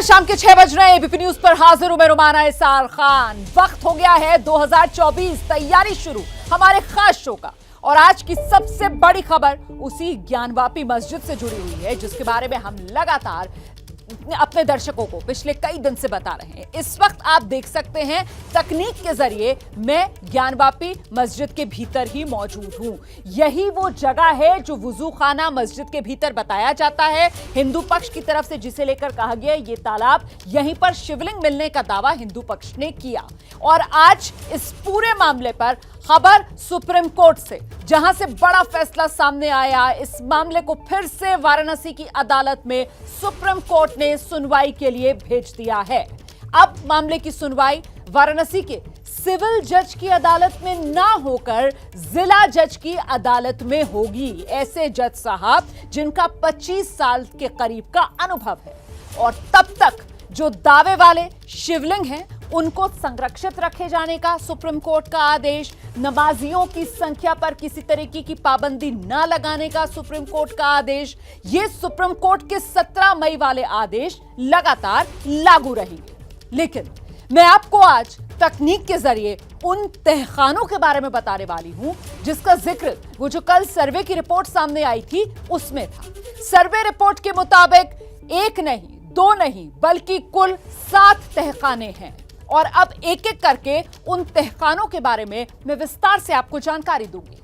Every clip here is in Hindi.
शाम के 6 बज रहे हैं। एबीपी न्यूज पर हाजिर हूं मैं रुमाना इसार खान। वक्त हो गया है 2024, तैयारी शुरू हमारे खास शो का। और आज की सबसे बड़ी खबर उसी ज्ञानवापी मस्जिद से जुड़ी हुई है, जिसके बारे में हम लगातार अपने दर्शकों को पिछले कई दिन से बता रहे हैं। इस वक्त आप देख सकते हैं तकनीक के जरिए मैं ज्ञानवापी मस्जिद के भीतर ही मौजूद हूं। यही वो जगह है जो वुजू खाना मस्जिद के भीतर बताया जाता है। हिंदू पक्ष की तरफ से जिसे लेकर कहा गया ये तालाब, यहीं पर शिवलिंग मिलने का दावा हिंदू पक्ष ने किया। और आज इस पूरे मामले पर खबर सुप्रीम कोर्ट से, जहां से बड़ा फैसला सामने आया। इस मामले को फिर से वाराणसी की अदालत में सुप्रीम कोर्ट ने सुनवाई के लिए भेज दिया है। अब मामले की सुनवाई वाराणसी के सिविल जज की अदालत में ना होकर जिला जज की अदालत में होगी। ऐसे जज साहब जिनका 25 साल के करीब का अनुभव है। और तब तक जो दावे वाले शिवलिंग हैं उनको संरक्षित रखे जाने का सुप्रीम कोर्ट का आदेश, नमाजियों की संख्या पर किसी तरीके की पाबंदी न लगाने का सुप्रीम कोर्ट का आदेश, ये सुप्रीम कोर्ट के 17 मई वाले आदेश लगातार लागू रहेंगे। लेकिन मैं आपको आज तकनीक के जरिए उन तहखानों के बारे में बताने वाली हूं जिसका जिक्र वो जो कल सर्वे की रिपोर्ट सामने आई थी उसमें था। सर्वे रिपोर्ट के मुताबिक एक नहीं, दो नहीं, बल्कि कुल 7 तहखाने हैं। और अब एक एक करके उन तहखानों के बारे में मैं विस्तार से आपको जानकारी दूंगी।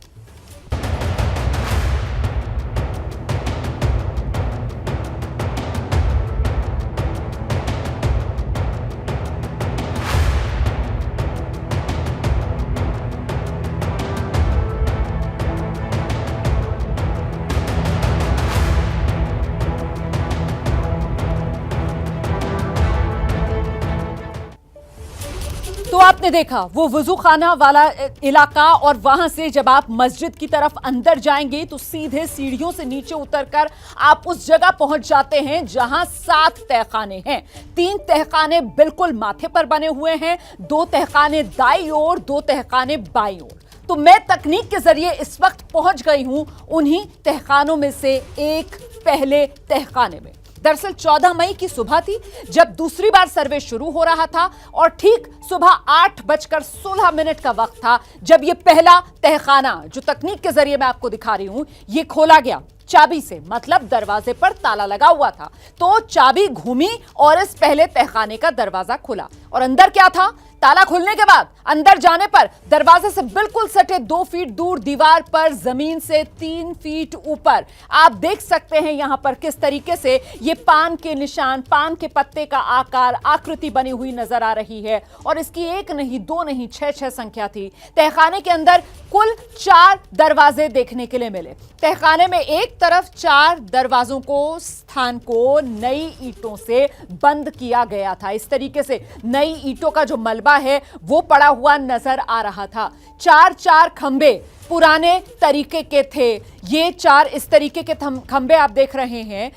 तो आपने देखा वो वुजू खाना वाला इलाका, और वहां से जब आप मस्जिद की तरफ अंदर जाएंगे तो सीधे सीढ़ियों से नीचे उतरकर आप उस जगह पहुंच जाते हैं जहां 7 तहखाने हैं। 3 तहखाने बिल्कुल माथे पर बने हुए हैं, 2 तहखाने दाईं ओर, 2 तहखाने बाईं ओर। तो मैं तकनीक के जरिए इस वक्त पहुंच गई हूं उन्हीं तहखानों में से एक पहले तहखाने में। दरअसल 14 मई की सुबह थी जब दूसरी बार सर्वे शुरू हो रहा था, और ठीक सुबह 8:16 का वक्त था जब यह पहला तहखाना, जो तकनीक के जरिए मैं आपको दिखा रही हूं, यह खोला गया चाबी से। मतलब दरवाजे पर ताला लगा हुआ था, तो चाबी घूमी और इस पहले तहखाने का दरवाजा खुला। और अंदर क्या था? ताला खुलने के बाद अंदर जाने पर दरवाजे से बिल्कुल सटे 2 फीट दूर दीवार पर जमीन से 3 फीट ऊपर आप देख सकते हैं यहां पर किस तरीके से ये पान के निशान, पान के पत्ते का आकार, आकृति बनी हुई नजर आ रही है। और इसकी 1 नहीं, 2 नहीं, 6 संख्या थी। तहखाने के अंदर कुल 4 दरवाजे देखने के लिए मिले। तहखाने में एक तरफ 4 दरवाजों को, स्थान को नई ईंटों से बंद किया गया था। इस तरीके से नई ईंटों का जो मलबा है वो पड़ा हुआ नजर आ रहा था। 4 खंबे पुराने तरीके के थे। ये 4 इस तरीके के खंबे आप देख रहे हैं,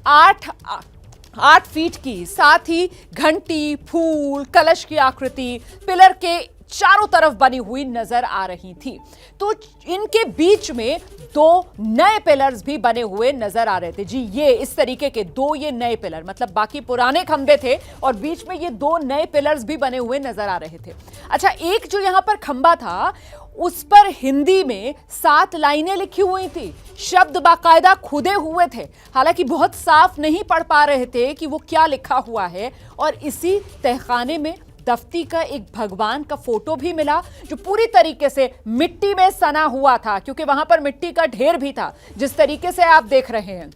8 फीट की, साथ ही घंटी, फूल, कलश की आकृति पिलर के चारों तरफ बनी हुई नजर आ रही थी। तो इनके बीच में 2 नए पिलर्स भी बने हुए नजर आ रहे थे। जी, ये इस तरीके के 2 ये नए पिलर, मतलब बाकी पुराने खंबे थे और बीच में ये 2 नए पिलर्स भी बने हुए नजर आ रहे थे। अच्छा, एक जो यहां पर खंबा था उस पर हिंदी में 7 लाइनें लिखी हुई थी, शब्द बाकायदा खुदे हुए थे। हालांकि बहुत साफ नहीं पढ़ पा रहे थे कि वो क्या लिखा हुआ है। और इसी तहखाने में दफ्ती का एक भगवान का फोटो भी मिला, जो पूरी तरीके से मिट्टी में सना हुआ था, क्योंकि वहां पर मिट्टी का ढेर भी था, जिस तरीके से आप देख रहे हैं।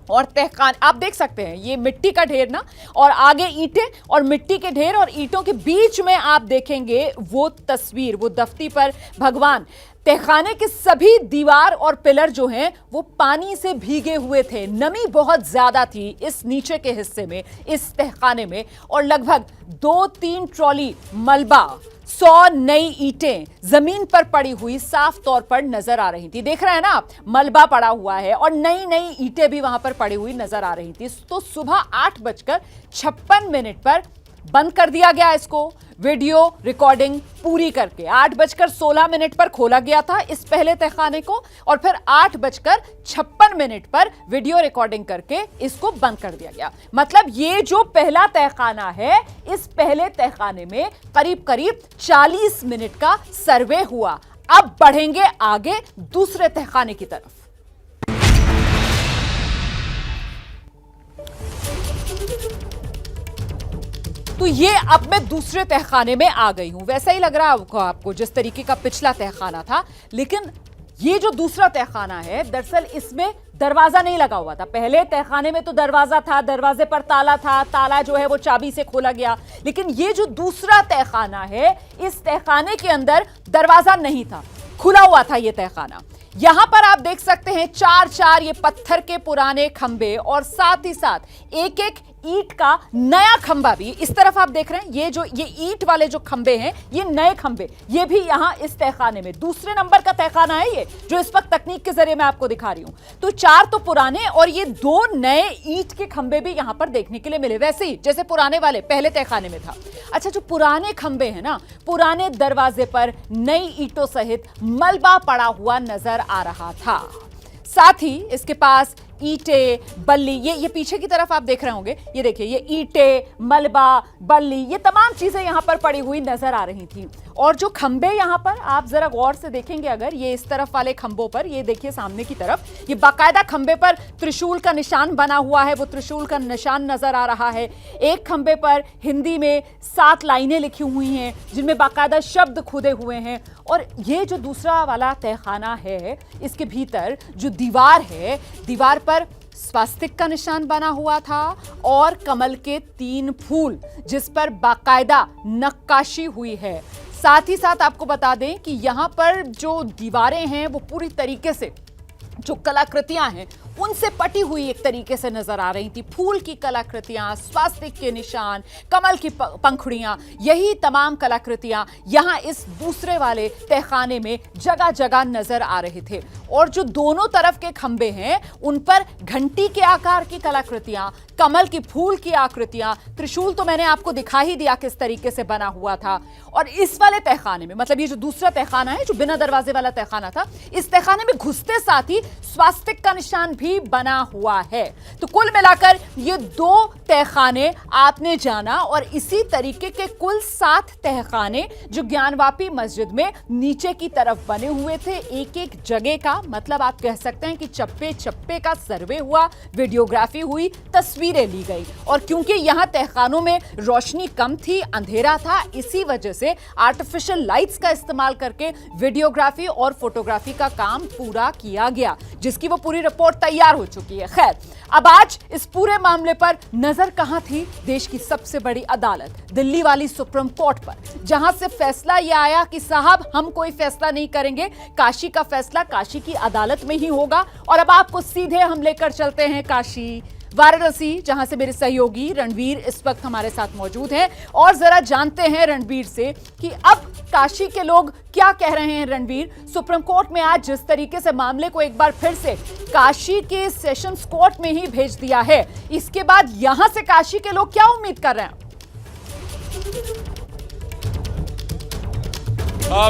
और तहखान आप देख सकते हैं, ये मिट्टी का ढेर ना, और आगे ईंटें और मिट्टी के ढेर, और ईंटों के बीच में आप देखेंगे वो तस्वीर, वो दफ्ती पर भगवान। तहखाने के सभी दीवार और पिलर जो हैं वो पानी से भीगे हुए थे। नमी बहुत ज्यादा थी इस नीचे के हिस्से में, इस तहखाने में। और लगभग 2-3 ट्रॉली मलबा, 100 नई ईंटें जमीन पर पड़ी हुई साफ तौर पर नजर आ रही थी। देख रहे हैं ना आप, मलबा पड़ा हुआ है और नई नई ईंटें भी वहां पर पड़ी हुई नजर आ रही थी। तो सुबह 8:56 पर बंद कर दिया गया इसको। वीडियो रिकॉर्डिंग पूरी करके 8:16 पर खोला गया था इस पहले तहखाने को, और फिर 8:56 पर वीडियो रिकॉर्डिंग करके इसको बंद कर दिया गया। मतलब ये जो पहला तहखाना है, इस पहले तहखाने में करीब करीब 40 मिनट का सर्वे हुआ। अब बढ़ेंगे आगे दूसरे तहखाने की तरफ। तो ये अब मैं दूसरे तहखाने में आ गई हूं। वैसा ही लग रहा है आपको जिस तरीके का पिछला तहखाना था, लेकिन ये जो दूसरा तहखाना है, दरअसल इसमें दरवाजा नहीं लगा हुआ था। पहले तहखाने में तो दरवाजा था, दरवाजे पर ताला था, ताला जो है वो चाबी से खोला गया। लेकिन ये जो दूसरा तहखाना है, इस तहखाने के अंदर दरवाजा नहीं था, खुला हुआ था ये तहखाना। यहां पर आप देख सकते हैं चार ये पत्थर के पुराने खंबे, और साथ ही साथ एक एक ईंट का नया खंबा भी। इस तरफ आप देख रहे हैं ये ईंट वाले जो खंबे हैं, ये नए खंबे, ये भी यहां इस तहखाने में दूसरे नंबर का तहखाना है ये, जो इस वक्त तकनीक के जरिए मैं आपको दिखा रही हूं। तो 4 तो पुराने और ये 2 नए ईंट के खंबे भी यहां पर देखने के लिए मिले, वैसे ही जैसे पुराने वाले पहले तहखाने में था। अच्छा, जो पुराने खंबे हैं ना, पुराने दरवाजे पर नई ईंटों सहित मलबा पड़ा हुआ नजर आ रहा था। साथ ही इसके पास ईंटें, बल्ली, ये पीछे की तरफ आप देख रहे होंगे, ये देखिए, ये ईंटें, मलबा, बल्ली, ये तमाम चीजें यहां पर पड़ी हुई नजर आ रही थी। और जो खंबे यहां पर आप जरा गौर से देखेंगे, अगर ये इस तरफ वाले खंबों पर, ये देखिए सामने की तरफ, ये बाकायदा खंबे पर त्रिशूल का निशान बना हुआ है, वो त्रिशूल का निशान नजर आ रहा है। एक खंबे पर हिंदी में 7 लाइनें लिखी हुई हैं, जिनमें बाकायदा शब्द खुदे हुए हैं। और ये जो दूसरा वाला तहखाना है, इसके भीतर जो दीवार है, दीवार पर स्वास्तिक का निशान बना हुआ था और कमल के 3 फूल, जिस पर बाकायदा नक्काशी हुई है। साथ ही साथ आपको बता दें कि यहां पर जो दीवारें हैं, वो पूरी तरीके से, जो कलाकृतियां हैं, उनसे पटी हुई एक तरीके से नजर आ रही थी। फूल की कलाकृतियां, स्वास्तिक के निशान, कमल की पंखुड़ियां, यही तमाम कलाकृतियां यहां इस दूसरे वाले तहखाने में जगह जगह नजर आ रहे थे। और जो दोनों तरफ के खंबे हैं, उन पर घंटी के आकार की कलाकृतियां, कमल की फूल की आकृतियां, त्रिशूल तो मैंने आपको दिखा ही दिया किस तरीके से बना हुआ था। और इस वाले तहखाने में, मतलब ये जो दूसरा तहखाना है, जो बिना दरवाजे वाला तहखाना था, इस तहखाने में घुसते साथ ही स्वास्तिक का निशान भी बना हुआ है। तो कुल मिलाकर ये 2 तहखाने आपने जाना, और इसी तरीके के कुल 7 तहखाने जो ज्ञानवापी मस्जिद में नीचे की तरफ बने हुए थे। एक एक जगह का, मतलब आप कह सकते हैं कि चप्पे चप्पे का सर्वे हुआ, वीडियोग्राफी हुई, तस्वीरें ली गई। और क्योंकि यहां तहखानों में रोशनी कम थी, अंधेरा था, इसी वजह से आर्टिफिशियल लाइट्स का इस्तेमाल करके वीडियोग्राफी और फोटोग्राफी का काम पूरा किया गया, जिसकी वो पूरी रिपोर्ट तैयार हो चुकी है। खैर, अब आज इस पूरे मामले पर नजर कहां थी? देश की सबसे बड़ी अदालत, दिल्ली वाली सुप्रीम कोर्ट पर, जहां से फैसला यह आया कि साहब, हम कोई फैसला नहीं करेंगे, काशी का फैसला काशी की अदालत में ही होगा। और अब आपको सीधे हम लेकर चलते हैं काशी, वाराणसी, जहां से मेरे सहयोगी रणवीर इस वक्त हमारे साथ मौजूद हैं, और जरा जानते हैं रणवीर से कि अब काशी के लोग क्या कह रहे हैं। रणवीर, सुप्रीम कोर्ट में आज जिस तरीके से मामले को एक बार फिर से काशी के सेशंस कोर्ट में ही भेज दिया है, इसके बाद यहां से काशी के लोग क्या उम्मीद कर रहे हैं?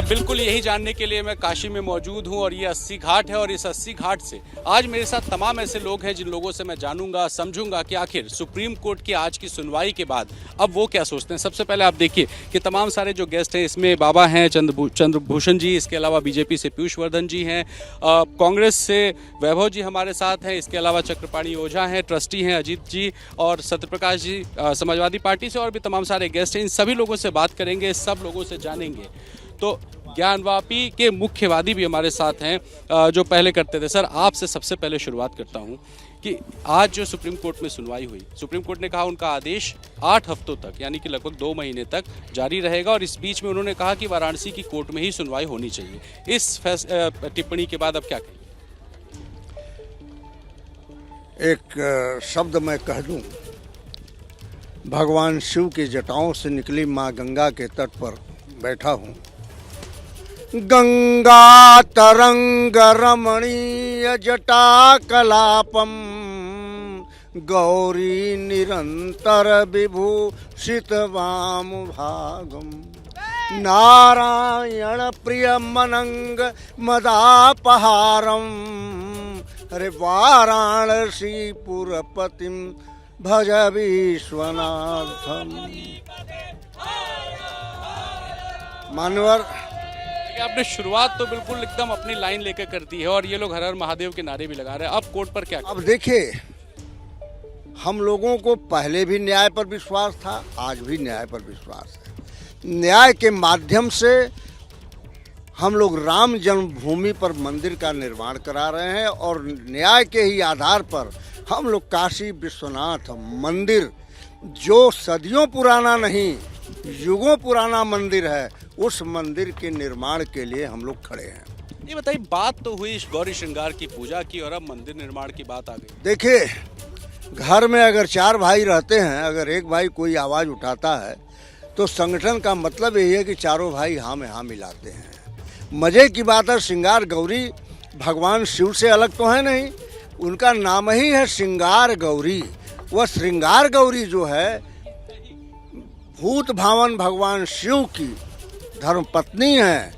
बिल्कुल यही जानने के लिए मैं काशी में मौजूद हूं, और ये 80 घाट है, और इस 80 घाट से आज मेरे साथ तमाम ऐसे लोग हैं जिन लोगों से मैं जानूंगा, समझूंगा कि आखिर सुप्रीम कोर्ट की आज की सुनवाई के बाद अब वो क्या सोचते हैं। सबसे पहले आप देखिए कि तमाम सारे जो गेस्ट हैं, इसमें बाबा हैं चंद्रभूषण जी, इसके अलावा बीजेपी से पीयूष वर्धन जी हैं, कांग्रेस से वैभव जी हमारे साथ हैं, इसके अलावा चक्रपाणी ओझा हैं, ट्रस्टी हैं अजीत जी, और सत्यप्रकाश जी समाजवादी पार्टी से, और भी तमाम सारे गेस्ट हैं। इन सभी लोगों से बात करेंगे, सब लोगों से जानेंगे। तो ज्ञानवापी के मुख्यवादी भी हमारे साथ हैं जो पहले करते थे। सर, आपसे सबसे पहले शुरुआत करता हूं कि आज जो सुप्रीम कोर्ट में सुनवाई हुई, सुप्रीम कोर्ट ने कहा उनका आदेश 8 हफ्तों तक, यानी कि लगभग 2 महीने तक जारी रहेगा, और इस बीच में उन्होंने कहा कि वाराणसी की कोर्ट में ही सुनवाई होनी चाहिए। इस टिप्पणी के बाद अब क्या कहें? एक शब्द मैं कह दूं, भगवान शिव की जटाओं से निकली माँ गंगा के तट पर बैठा हूं। गंगा तरंग रमणीय जटा कलापम, गौरी निरंतर विभूषित वाम भागम नारायण प्रिय मनंग मदापहारम अरे वाराणसी पुरपतिम भज विश्वनाथम। मानवर आपने शुरुआत तो बिल्कुल एकदम अपनी लाइन लेकर कर दी है और ये लोग हर हर महादेव के नारे भी लगा रहे हैं। अब कोर्ट पर क्या? अब देखिए, हम लोगों को पहले भी न्याय पर विश्वास था, आज भी न्याय पर विश्वास है। न्याय के माध्यम से हम लोग राम जन्मभूमि पर मंदिर का निर्माण करा रहे हैं और न्याय के ही आधार पर हम लोग काशी विश्वनाथ मंदिर, जो सदियों पुराना नहीं युगों पुराना मंदिर है, उस मंदिर के निर्माण के लिए हम लोग खड़े हैं। ये बताइए, बात तो हुई गौरी श्रृंगार की पूजा की और अब मंदिर निर्माण की बात आ गई। देखिए, घर में अगर 4 भाई रहते हैं, अगर एक भाई कोई आवाज़ उठाता है तो संगठन का मतलब यही है कि चारों भाई हाँ में हाँ मिलाते हैं। मजे की बात है, श्रृंगार गौरी भगवान शिव से अलग तो है नहीं, उनका नाम ही है श्रृंगार गौरी। वह श्रृंगार गौरी जो है भूत भावन भगवान शिव की धर्मपत्नी है,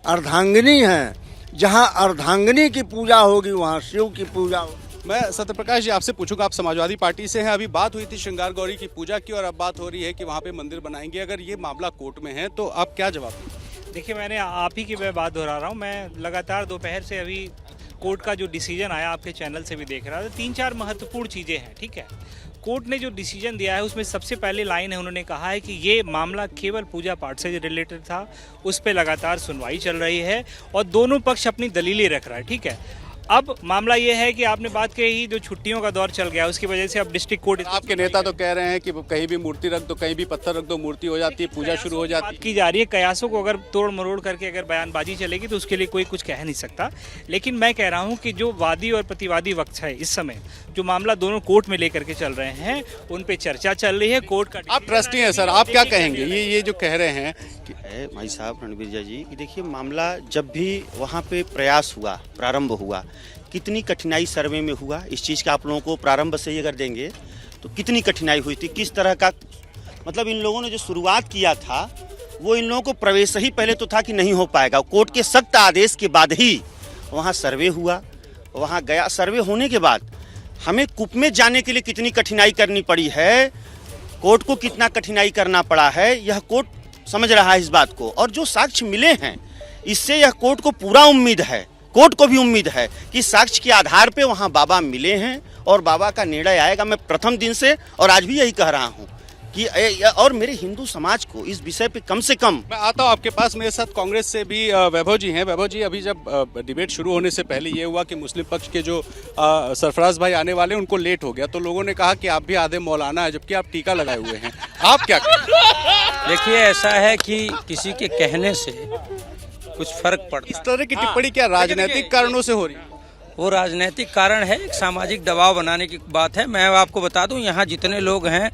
अर्धांगिनी है। जहाँ अर्धांगिनी की पूजा होगी वहाँ शिव की पूजा होगी। मैं सत्यप्रकाश जी आपसे पूछूंगा, आप समाजवादी पार्टी से हैं। अभी बात हुई थी श्रृंगार गौरी की पूजा की और अब बात हो रही है कि वहाँ पे मंदिर बनाएंगे। अगर ये मामला कोर्ट में है तो आप क्या जवाब देंगे? देखिए, मैंने आप ही की मैं बात दोहरा रहा हूँ। मैं लगातार दोपहर से अभी कोर्ट का जो डिसीजन आया आपके चैनल से भी देख रहा था। 3-4 महत्वपूर्ण चीज़ें हैं, ठीक है। कोर्ट ने जो डिसीजन दिया है उसमें सबसे पहले लाइन है, उन्होंने कहा है कि ये मामला केवल पूजा पाठ से रिलेटेड था, उस पर लगातार सुनवाई चल रही है और दोनों पक्ष अपनी दलीलें रख रहा है, ठीक है। अब मामला ये है कि आपने बात कही, जो छुट्टियों का दौर चल गया उसकी वजह से अब डिस्ट्रिक्ट कोर्ट, आपके नेता तो कह रहे हैं कि कहीं भी मूर्ति रख दो, कहीं भी पत्थर रख दो, मूर्ति हो जाती है, पूजा शुरू हो जाती है। बात की जा रही है कयासों को अगर तोड़ मरोड़ करके अगर बयानबाजी चलेगी तो उसके लिए कोई कुछ कह नहीं सकता। लेकिन मैं कह रहा हूँ कि जो वादी और प्रतिवादी वक्त है, इस समय जो मामला दोनों कोर्ट में लेकर के चल रहे हैं उन पे चर्चा चल रही है। कोर्ट का आप ट्रस्टी हैं सर, आप क्या कहेंगे? ये जो कह रहे हैं कि भाई साहब रणवीर जी कि देखिए, मामला जब भी वहाँ पे प्रयास हुआ, प्रारंभ हुआ, कितनी कठिनाई सर्वे में हुआ, इस चीज़ का आप लोगों को प्रारंभ से ही अगर देंगे तो कितनी कठिनाई हुई थी, किस तरह का, मतलब इन लोगों ने जो शुरुआत किया था वो इन लोगों को प्रवेश ही पहले तो था कि नहीं हो पाएगा। कोर्ट के सख्त आदेश के बाद ही वहाँ सर्वे हुआ, वहाँ गया। सर्वे होने के बाद हमें कूप में जाने के लिए कितनी कठिनाई करनी पड़ी है, कोर्ट को कितना कठिनाई करना पड़ा है, यह कोर्ट समझ रहा है इस बात को। और जो साक्ष्य मिले हैं, इससे यह कोर्ट को पूरा उम्मीद है, कोर्ट को भी उम्मीद है कि साक्ष्य के आधार पे वहाँ बाबा मिले हैं और बाबा का निर्णय आएगा। मैं प्रथम दिन से और आज भी यही कह रहा हूँ कि और मेरे हिंदू समाज को इस विषय पे कम से कम। मैं आता हूँ आपके पास, मेरे साथ कांग्रेस से भी वैभव जी हैं। वैभव जी, अभी जब डिबेट शुरू होने से पहले ये हुआ कि मुस्लिम पक्ष के जो सरफराज भाई आने वाले उनको लेट हो गया, तो लोगों ने कहा कि आप भी आधे मौलाना है, जबकि आप टीका लगाए हुए हैं। आप क्या कहें? देखिए, ऐसा है कि किसी के कहने से कुछ फर्क पड़ता है। इस तरह की टिप्पणी क्या राजनीतिक कारणों से हो रही है? वो राजनीतिक कारण है, एक सामाजिक दबाव बनाने की बात है। मैं आपको बता दूं, यहाँ जितने लोग हैं,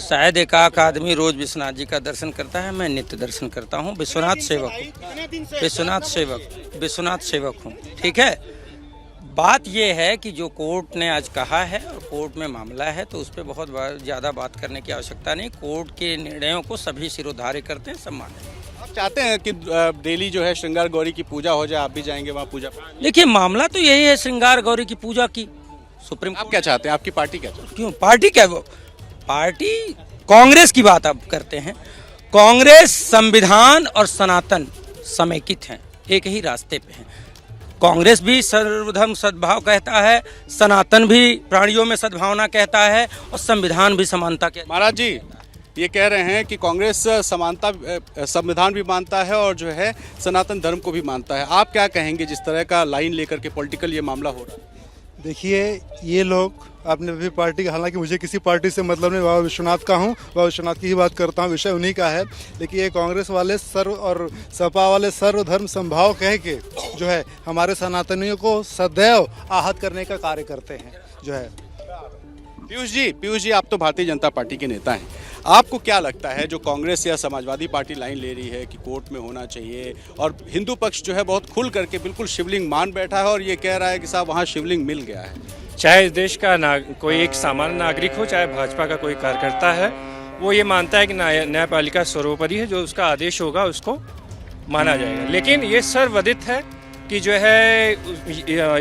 शायद एक आदमी रोज विश्वनाथ जी का दर्शन करता है। मैं नित्य दर्शन करता हूँ, विश्वनाथ सेवक हूँ, विश्वनाथ सेवक हूँ, ठीक है। बात ये है कि जो कोर्ट ने आज कहा है और कोर्ट में मामला है, तो उस पर बहुत ज़्यादा बात करने की आवश्यकता नहीं। कोर्ट के निर्णयों को सभी सिरोधार्य करते हैं, सम्मान है। आप चाहते हैं कि डेली जो है श्रृंगार गौरी की पूजा हो जाए, आप भी जाएंगे वहाँ पूजा? देखिए, मामला तो यही है श्रृंगार गौरी की पूजा की। सुप्रीम आप क्या चाहते हैं? आपकी पार्टी क्या चाहती है? क्यों पार्टी क्या, पार्टी कांग्रेस की बात आप करते हैं। कांग्रेस संविधान और सनातन समेकित हैं, एक ही रास्ते पे हैं। कांग्रेस भी सर्वधर्म सद्भाव कहता है, सनातन भी प्राणियों में सद्भावना कहता है और संविधान भी समानता के। महाराज जी ये कह रहे हैं कि कांग्रेस समानता संविधान भी मानता है और जो है सनातन धर्म को भी मानता है। आप क्या कहेंगे जिस तरह का लाइन लेकर के पॉलिटिकल ये मामला हो रहा है? देखिए, ये लोग अपने भी पार्टी का, हालांकि मुझे किसी पार्टी से मतलब नहीं, बाबा विश्वनाथ का हूँ, बाबा विश्वनाथ की ही बात करता हूँ, विषय उन्हीं का है। लेकिन ये कांग्रेस वाले सर्व और सपा वाले सर्वधर्म संभाव कह के जो है हमारे सनातनियों को सदैव आहत करने का कार्य करते हैं जो है। पीयूष जी, आप तो भारतीय जनता पार्टी के नेता हैं, आपको क्या लगता है जो कांग्रेस या समाजवादी पार्टी लाइन ले रही है कि कोर्ट में होना चाहिए, और हिंदू पक्ष जो है बहुत खुल करके बिल्कुल शिवलिंग मान बैठा है और ये कह रहा है कि साहब वहाँ शिवलिंग मिल गया है, चाहे इस देश का कोई एक सामान्य नागरिक हो, चाहे भाजपा का कोई कार्यकर्ता है, वो ये मानता है कि न्यायपालिका सर्वोपरि है, जो उसका आदेश होगा उसको माना जाएगा। लेकिन ये सर्वविदित है कि जो है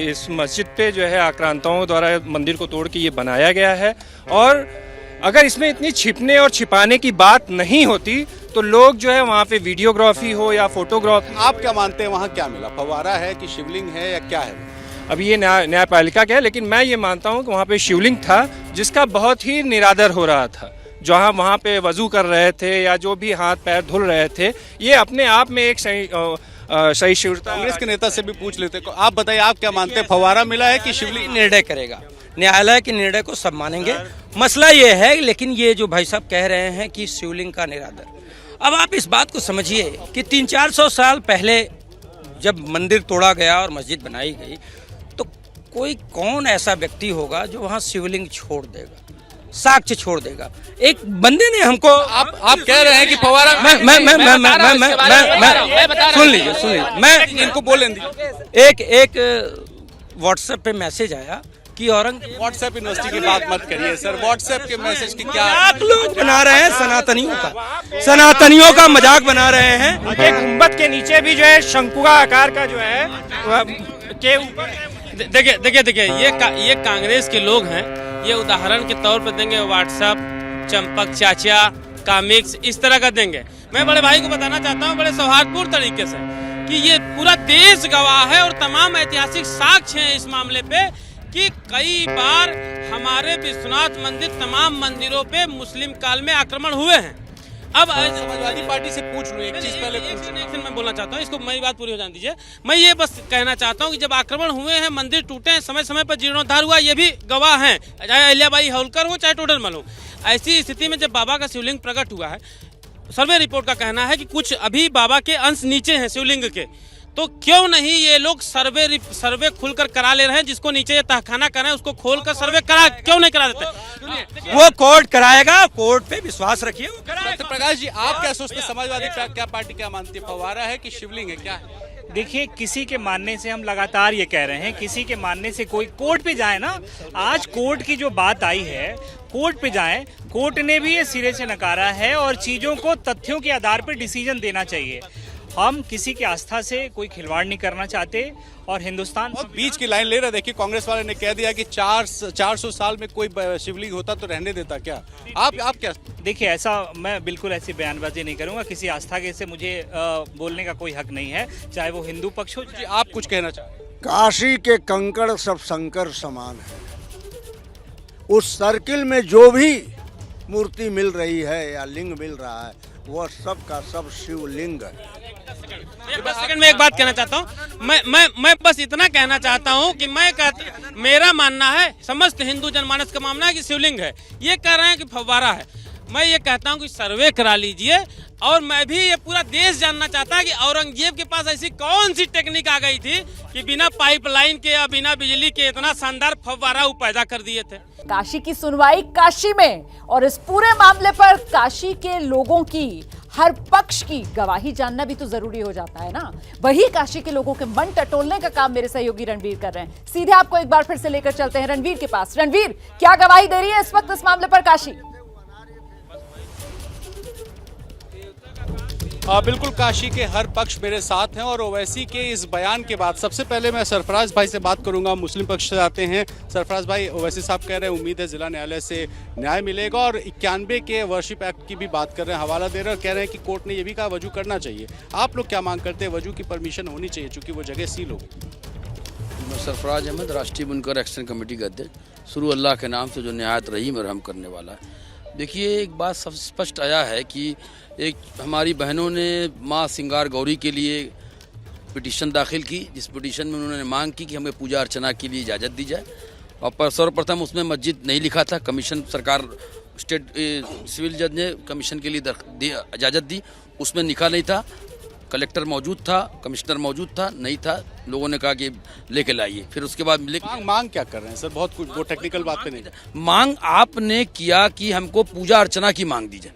इस मस्जिद पे जो है आक्रांताओं द्वारा मंदिर को तोड़ के ये बनाया गया है, और अगर इसमें इतनी छिपने और छिपाने की बात नहीं होती तो लोग जो है वहाँ पे वीडियोग्राफी हो या फोटोग्राफी। आप क्या मानते हैं वहाँ क्या मिला? फव्वारा है कि शिवलिंग है या क्या है? अब ये न्यायपालिका का है, लेकिन मैं ये मानता हूँ कि वहाँ पे शिवलिंग था जिसका बहुत ही निरादर हो रहा था। जहाँ वहाँ पे वजू कर रहे थे या जो भी हाथ पैर धुल रहे थे, ये अपने आप में एक सहिष्णुता। कांग्रेस के नेता से भी पूछ लेते। आप बताइए, आप क्या मानते हैं, फव्वारा मिला है कि शिवलिंग? निर्णय करेगा, न्यायालय के निर्णय को सब मानेंगे। मसला ये है, लेकिन ये जो भाई साहब कह रहे हैं कि शिवलिंग का निरादर, अब आप इस बात को समझिए कि 300-400 साल पहले जब मंदिर तोड़ा गया और मस्जिद बनाई गई, तो कौन ऐसा व्यक्ति होगा जो वहाँ शिवलिंग छोड़ देगा, साक्ष्य छोड़ देगा? एक बंदे ने हमको, आप कह रहे हैं कि फव्वारा। सुन लीजिए, मैं इनको बोल लेंगे। एक व्हाट्सएप पे मैसेज आया कि औरंगजेब। व्हाट्सएप यूनिवर्सिटी की बात मत करिए सर, व्हाट्सएप के मैसेज की क्या आप लोग बना रहे हैं, सनातनियों का मजाक बना रहे हैं। एक गुंबद के नीचे भी जो है शंकुआ आकार का जो है के ऊपर। देखिए ये कांग्रेस के लोग हैं, ये उदाहरण के तौर पर देंगे व्हाट्सएप, चंपक चाचा, कॉमिक्स, इस तरह का देंगे। मैं बड़े भाई को बताना चाहता हूँ बड़े सौहार्दपूर्ण तरीके से कि ये पूरा देश गवाह है और तमाम ऐतिहासिक साक्ष्य हैं इस मामले पे कि कई बार हमारे विश्वनाथ मंदिर, तमाम मंदिरों पे मुस्लिम काल में आक्रमण हुए हैं। अब समाजवादी पार्टी से पूछ लो, एक चीज पहले मैं बोलना चाहता हूँ, इसको मेरी बात पूरी हो जाने दीजिए। मैं ये बस कहना चाहता हूँ कि जब आक्रमण हुए हैं, मंदिर टूटे हैं, समय समय पर जीर्णोद्धार हुआ, ये भी गवाह हैं, चाहे अहिल्याबाई होलकर हो चाहे टोडरमल हो। ऐसी स्थिति में जब बाबा का शिवलिंग प्रकट हुआ है, सर्वे रिपोर्ट का कहना है कि कुछ अभी बाबा के अंश नीचे हैं शिवलिंग के, तो क्यों नहीं ये लोग सर्वे खुलकर करा ले रहे हैं? जिसको नीचे ये तहखाना कर रहे हैं उसको खोलकर सर्वे क्यों नहीं करा देते? वो कोर्ट कराएगा, कोर्ट पे विश्वास रखिए। प्रकाश जी, आप क्या सोचते हैं? समाजवादी क्या पार्टी क्या मानती है, फव्वारा है कि शिवलिंग है, क्या है? देखिए, किसी के मानने से, हम लगातार ये कह रहे हैं, किसी के मानने से कोई कोर्ट पे जाए ना। आज कोर्ट की जो बात आई है, कोर्ट पे जाए, कोर्ट ने भी ये सिरे से नकारा है और चीजों को तथ्यों के आधार पर डिसीजन देना चाहिए। हम किसी की आस्था से कोई खिलवाड़ नहीं करना चाहते और हिंदुस्तान बीच की लाइन ले रहे। देखिए, कांग्रेस वाले ने कह दिया कि 400 साल में कोई शिवलिंग होता तो रहने देता क्या? आप क्या? देखिए, ऐसा मैं बिल्कुल ऐसी बयानबाजी नहीं करूंगा। किसी आस्था के से मुझे बोलने का कोई हक नहीं है, चाहे वो हिंदू पक्ष हो। आप कुछ कहना चाहते? काशी के कंकड़ सब शंकर समान है। उस सर्किल में जो भी मूर्ति मिल रही है या लिंग मिल रहा है, वह सब का सब शिवलिंग है। सेकंड में एक बात कहना चाहता हूँ, मैं बस इतना कहना चाहता हूँ कि मेरा मानना है, समस्त हिंदू जनमानस का मानना है कि शिवलिंग है। ये कह रहे हैं कि फव्वारा है। मैं ये कहता हूँ कि सर्वे करा लीजिए, और मैं भी ये पूरा देश जानना चाहता है कि औरंगजेब के पास ऐसी कौन सी टेक्निक आ गई थी कि बिना पाइपलाइन के या बिना बिजली के इतना शानदार फव्वारा वो पैदा कर दिए थे। काशी की सुनवाई काशी में, और इस पूरे मामले पर काशी के लोगों की, हर पक्ष की गवाही जानना भी तो जरूरी हो जाता है ना। वही काशी के लोगों के मन टटोलने का काम मेरे सहयोगी रणवीर कर रहे हैं। सीधे आपको एक बार फिर से लेकर चलते हैं रणवीर के पास। रणवीर, क्या गवाही दे रही है इस वक्त इस मामले पर काशी? बिल्कुल, काशी के हर पक्ष मेरे साथ हैं, और ओवैसी के इस बयान के बाद सबसे पहले मैं सरफराज भाई से बात करूंगा। मुस्लिम पक्ष से आते हैं सरफराज भाई। ओवैसी साहब कह रहे हैं उम्मीद है जिला न्यायालय से न्याय मिलेगा, और 91 के वर्शिप एक्ट की भी बात कर रहे हैं, हवाला दे रहे हैं, और कह रहे हैं कि कोर्ट ने यह भी कहा वजू करना चाहिए। आप लोग क्या मांग करते हैं? वजू की परमिशन होनी चाहिए चूंकि वो जगह सील हो गई। मैं सरफराज अहमद, राष्ट्रीय बुनकर एक्शन कमेटी का अध्यक्ष। शुरू अल्लाह के नाम से जो निहायत रहीम और रहम करने वाला है। देखिए, एक बात सब स्पष्ट आया है कि एक हमारी बहनों ने माँ सिंगार गौरी के लिए पिटीशन दाखिल की, जिस पिटीशन में उन्होंने मांग की कि हमें पूजा अर्चना के लिए इजाज़त दी जाए, और सर्वप्रथम उसमें मस्जिद नहीं लिखा था। कमीशन सरकार स्टेट सिविल जज ने कमीशन के लिए इजाज़त दी, उसमें लिखा नहीं था। कलेक्टर मौजूद था, कमिश्नर मौजूद था, नहीं था, लोगों ने कहा कि लेके लाइए। फिर उसके बाद मांग क्या कर रहे हैं सर? बहुत कुछ, वो टेक्निकल बात पे नहीं। मांग आपने किया कि हमको पूजा अर्चना की मांग दी जाए,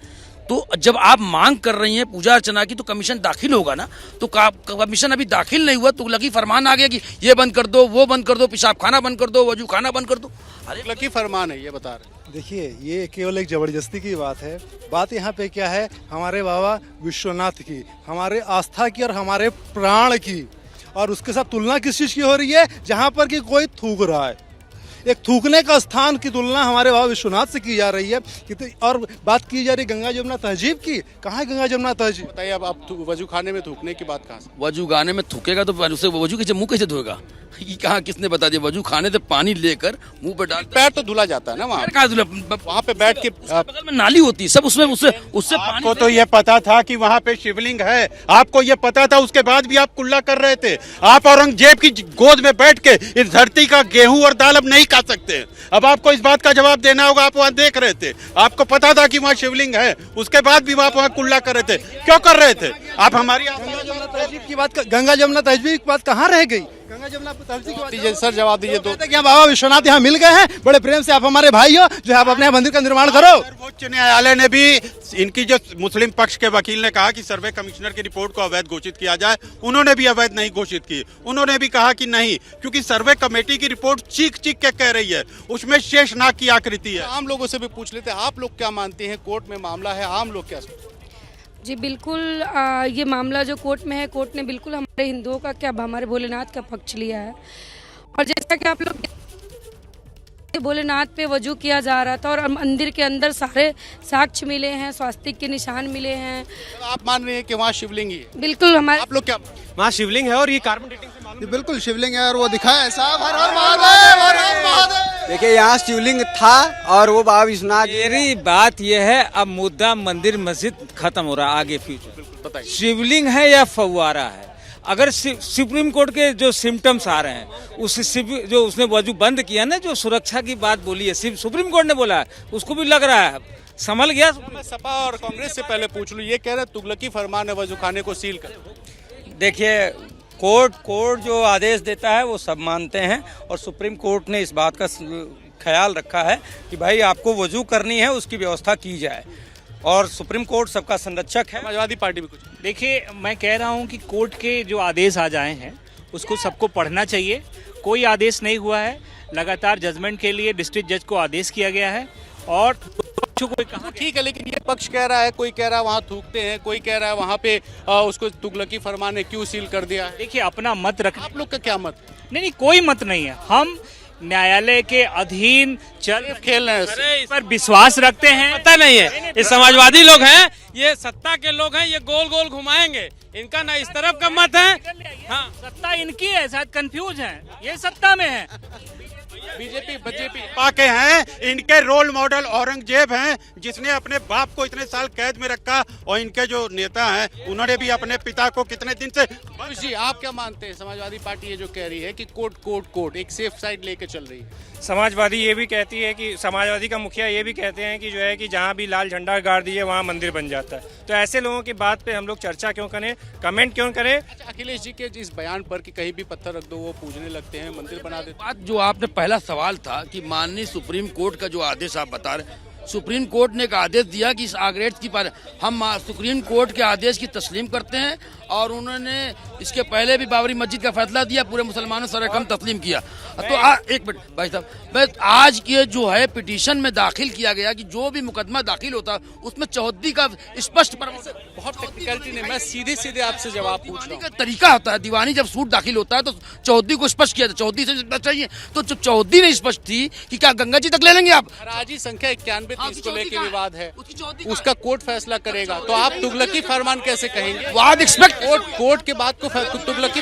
तो जब आप मांग कर रही हैं पूजा अर्चना की तो कमीशन दाखिल होगा ना। तो कमीशन अभी दाखिल नहीं हुआ, तुगलकी फरमान आ गया कि ये बंद कर दो, वो बंद कर दो, पेशाब खाना बंद कर दो, वजू खाना बंद कर दो। तुगलकी फरमान है ये बता रहे हैं। देखिए, ये केवल एक जबरदस्ती की बात है। बात यहाँ पे क्या है, हमारे बाबा विश्वनाथ की, हमारे आस्था की और हमारे प्राण की, और उसके साथ तुलना किस चीज़ की हो रही है, जहाँ पर कि कोई थूक रहा है। एक थूकने का स्थान की तुलना हमारे बाबा विश्वनाथ से की जा रही है। और बात की जा रही गंगा जमुना तहजीब की, कहाँ है गंगा जमुना तहजीब? बताइए, अब वजू खाने में थूकने की बात कहाँ से? वजू गाने में थूकेगा तो उसे वजू कैसे, मुंह कैसे धोएगा? ये कहाँ, किसने बता दिया? वजू खाने से पानी लेकर मुंह पे डाल, पैर तो धुला जाता है ना वहाँ। कहाँ धुला? वहाँ पे बैठ के बगल में नाली होती है, सब उसमें उससे आपको तो ये पता था कि वहाँ पे शिवलिंग है, आपको ये पता था, उसके बाद भी आप कुल्ला कर रहे थे। आप औरंगजेब की गोद में बैठ के इस धरती का गेहूं और दाल अब नहीं खा सकते। अब आपको इस बात का जवाब देना होगा। आप वहाँ देख रहे थे, आपको पता था कि वहाँ शिवलिंग है, उसके बाद भी आप वहाँ कुल्ला कर रहे थे। क्यों कर रहे थे आप? हमारी तहजीब की बात, गंगा जमुना तहजीब की बात कहाँ रह गई? गंगा जमुना तहजीब की बात दीजिए सर, जवाब दीजिए। तो यहाँ बाबा विश्वनाथ यहाँ मिल गए हैं, बड़े प्रेम से आप हमारे भाई हो, जो आप अपने मंदिर का निर्माण करो। सर्वोच्च न्यायालय ने भी इनकी, जो मुस्लिम पक्ष के वकील ने कहा कि सर्वे कमिश्नर की रिपोर्ट को अवैध घोषित किया जाए, उन्होंने भी अवैध नहीं घोषित की। उन्होंने भी कहा कि नहीं, क्योंकि सर्वे कमेटी की रिपोर्ट चीख चीख के कह रही है, उसमें शेषनाग की आकृति है। आम लोगों से भी पूछ लेते हैं, आप लोग क्या मानते हैं? कोर्ट में मामला है, आम लोग क्या सोचते हैं? जी बिल्कुल, ये मामला जो कोर्ट में है, कोर्ट ने बिल्कुल हमारे हिंदुओं का, क्या हमारे भोलेनाथ का पक्ष लिया है। और जैसा कि आप लोग भोलेनाथ पे वजू किया जा रहा था और मंदिर के अंदर सारे साक्ष्य मिले हैं, स्वास्तिक के निशान मिले हैं। आप मान रहे हैं कि वहाँ शिवलिंग ही है? बिल्कुल, हमारे आप लोग क्या? वहाँ शिवलिंग है और ये कार्बन डेटिंग से मालूम। बिल्कुल शिवलिंग है और वो दिखाया है साहब। देखिए, यहाँ शिवलिंग था और वो बाबा विश्वनाथ। मेरी बात ये है, अब मुद्दा मंदिर मस्जिद खत्म हो रहा है, आगे फ्यूचर बताइए, शिवलिंग है या फव्वारा है? अगर सुप्रीम कोर्ट के जो सिम्टम्स आ रहे हैं, उस जो उसने वजू बंद किया ना, जो सुरक्षा की बात बोली है, सुप्रीम कोर्ट ने बोला है, उसको भी लग रहा है संभल गया। मैं सपा और कांग्रेस से पहले पूछ लूं, ये कह रहे तुगलकी फरमान है वजू खाने को सील कर। देखिए, कोर्ट जो आदेश देता है वो सब मानते हैं, और सुप्रीम कोर्ट ने इस बात का ख्याल रखा है कि भाई आपको वजू करनी है, उसकी व्यवस्था की जाए, और सुप्रीम कोर्ट सबका संरक्षक है। समाजवादी पार्टी भी कुछ? देखिए, मैं कह रहा हूं कि कोर्ट के जो आदेश आ जाए हैं उसको सबको पढ़ना चाहिए। कोई आदेश नहीं हुआ है, लगातार जजमेंट के लिए डिस्ट्रिक्ट जज को आदेश किया गया है, और कोई कहा ठीक है, लेकिन ये पक्ष कह रहा है, कोई कह रहा है वहाँ थूकते हैं, कोई कह रहा है वहाँ पे उसको तुगलकी फरमान ने क्यों सील कर दिया है। देखिए, अपना मत रख। आप लोग का क्या मत? नहीं, कोई मत नहीं है। हम न्यायालय के अधीन चल खेल रहे हैं, इस पर विश्वास रखते हैं। पता नहीं है, ये समाजवादी लोग हैं, ये सत्ता के लोग हैं, ये गोल गोल घुमाएंगे। इनका ना इस तरफ का मत है। हाँ, सत्ता इनकी है, शायद कंफ्यूज है, ये सत्ता में है। बीजेपी के हैं, इनके रोल मॉडल औरंगजेब हैं, जिसने अपने बाप को इतने साल कैद में रखा, और इनके जो नेता हैं उन्होंने भी अपने पिता को कितने दिन से। जी, आप क्या मानते हैं? समाजवादी पार्टी ये जो कह रही है कि कोर्ट एक सेफ साइड लेके चल रही है। समाजवादी ये भी कहती है कि, समाजवादी का मुखिया ये भी कहते हैं कि जो है कि जहाँ भी लाल झंडा गाड़ दीजिए वहाँ मंदिर बन जाता है। तो ऐसे लोगों की बात पे हम लोग चर्चा क्यों करें, कमेंट क्यों करें? अच्छा, अखिलेश जी के इस बयान पर कि कहीं भी पत्थर रख दो वो पूजने लगते हैं, मंदिर बना देते। बात जो आपने पहला सवाल था कि माननीय सुप्रीम कोर्ट का जो आदेश आप बता रहे, सुप्रीम कोर्ट ने एक आदेश दिया कि इस आग्रेड की पर हम सुप्रीम कोर्ट के आदेश की तस्लीम करते हैं, और उन्होंने इसके पहले भी बाबरी मस्जिद का फैसला दिया, पूरे मुसलमानों से रकम तस्लीम किया। तो एक मिनट भाई साहब, मैं आज के जो है पिटीशन में दाखिल किया गया कि जो भी मुकदमा दाखिल होता उसमें चौहद्दी का स्पष्ट बहुत टेक्निकलिटी नहीं, मैं सीधे आपसे जवाब पूछ रहा हूं। तरीका होता है, दीवानी जब सूट दाखिल होता है तो चौहद्दी को स्पष्ट किया, चौहद्दी से चाहिए, तो जब चौहद्दी नहीं स्पष्ट थी कि क्या गंगा जी तक ले लेंगे आप? राजी संख्या 91 को लेकर विवाद है, उसका कोर्ट फैसला करेगा, तो आप तुगलकी फरमान कैसे कहेंगे? वाद एक्सपेक्ट कोर्ट के बाद को तुगलकी।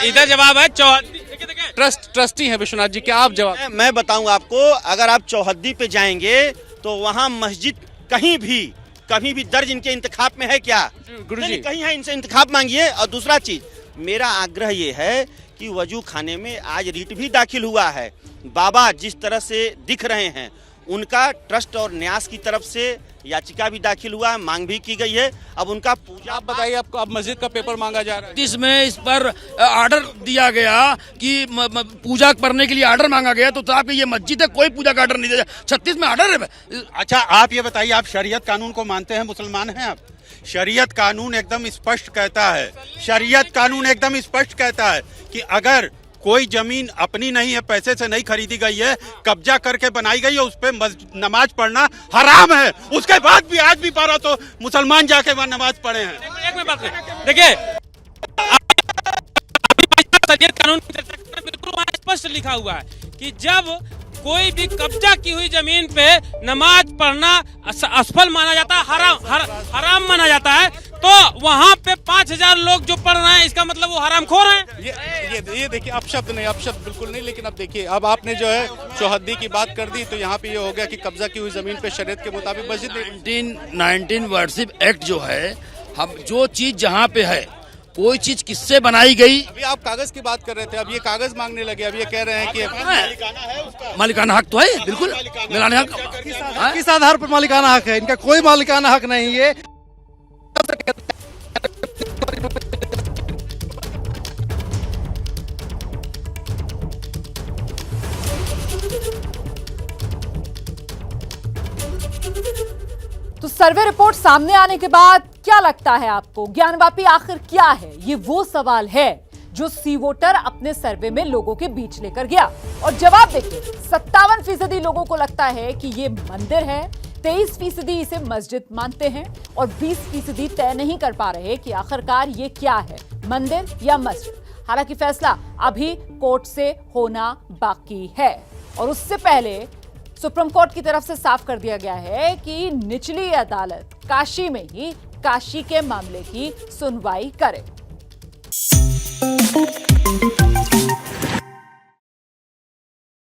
इधर जवाब है ट्रस्टी है विश्वनाथ जी, क्या आप जवाब? मैं बताऊं आपको, अगर आप चौहद्दी पे जाएंगे तो वहाँ मस्जिद कहीं भी दर्ज इनके इंतखाब में है क्या? गुरुजी कहीं है, इनसे इंतखाब मांगिए। और दूसरा चीज, मेरा आग्रह ये है कि वजू खाने में आज रीट भी दाखिल हुआ है। बाबा जिस तरह से दिख रहे हैं उनका ट्रस्ट और न्यास की तरफ से याचिका भी दाखिल हुआ है, मांग भी की गई है। अब उनका पूजा, आप बताइए, आपको अब मस्जिद का पेपर मांगा जा रहा है। इसमें इस पर ऑर्डर दिया गया कि पूजा करने के लिए ऑर्डर मांगा गया, तो साहब ये मस्जिद है, कोई पूजा का ऑर्डर नहीं दिया। 36 में ऑर्डर है। अच्छा, आप ये बताइए, आप शरीयत कानून को मानते हैं? मुसलमान हैं आप? शरीयत कानून एकदम स्पष्ट कहता है, शरीयत कानून एकदम स्पष्ट कहता है कि अगर कोई जमीन अपनी नहीं है, पैसे से नहीं खरीदी गई है, कब्जा करके बनाई गई है, उस पर नमाज पढ़ना हराम है। उसके बाद भी आज भी 1200 मुसलमान जाके वहां नमाज पढ़े हैं। एक में बात देखिए, शरीयत कानून की चर्चा करें, बिल्कुल वहाँ स्पष्ट लिखा हुआ है कि जब कोई भी कब्जा की हुई जमीन पे नमाज पढ़ना असफल माना जाता है, हराम माना जाता है, तो वहाँ पे 5000 लोग जो पढ़ रहे हैं, इसका मतलब वो हरामखोर हैं। ये देखिए, अपशब्द नहीं, अपशब्द बिल्कुल नहीं। लेकिन अब देखिए, अब आपने जो है चौहद्दी की बात कर दी, तो यहाँ पे ये हो गया कि कब्जा की हुई जमीन पे शरीयत के मुताबिक मस्जिद 19 वर्षिप एक्ट जो है, हम जो चीज जहाँ पे है, कोई चीज किससे बनाई गई। अभी आप कागज की बात कर रहे थे, अब ये कागज मांगने लगे, अब ये कह रहे हैं कि मालिकाना हक तो है, बिल्कुल मालिकाना हक। किस आधार पर मालिकाना हक है? इनका कोई मालिकाना हक नहीं है। तो सर्वे रिपोर्ट सामने आने के बाद क्या लगता है आपको, ज्ञानवापी आखिर क्या है? ये वो सवाल है जो सी वोटर अपने सर्वे में लोगों के बीच लेकर गया, और जवाब देखिए, 57% लोगों को लगता है कि ये मंदिर है, 23% इसे मस्जिद मानते हैं, और 20% तय नहीं कर पा रहे कि आखिरकार ये क्या है, मंदिर या मस्जिद। हालांकि फैसला अभी कोर्ट से होना बाकी है, और उससे पहले सुप्रीम कोर्ट की तरफ से साफ कर दिया गया है कि निचली अदालत काशी में ही काशी के मामले की सुनवाई करे।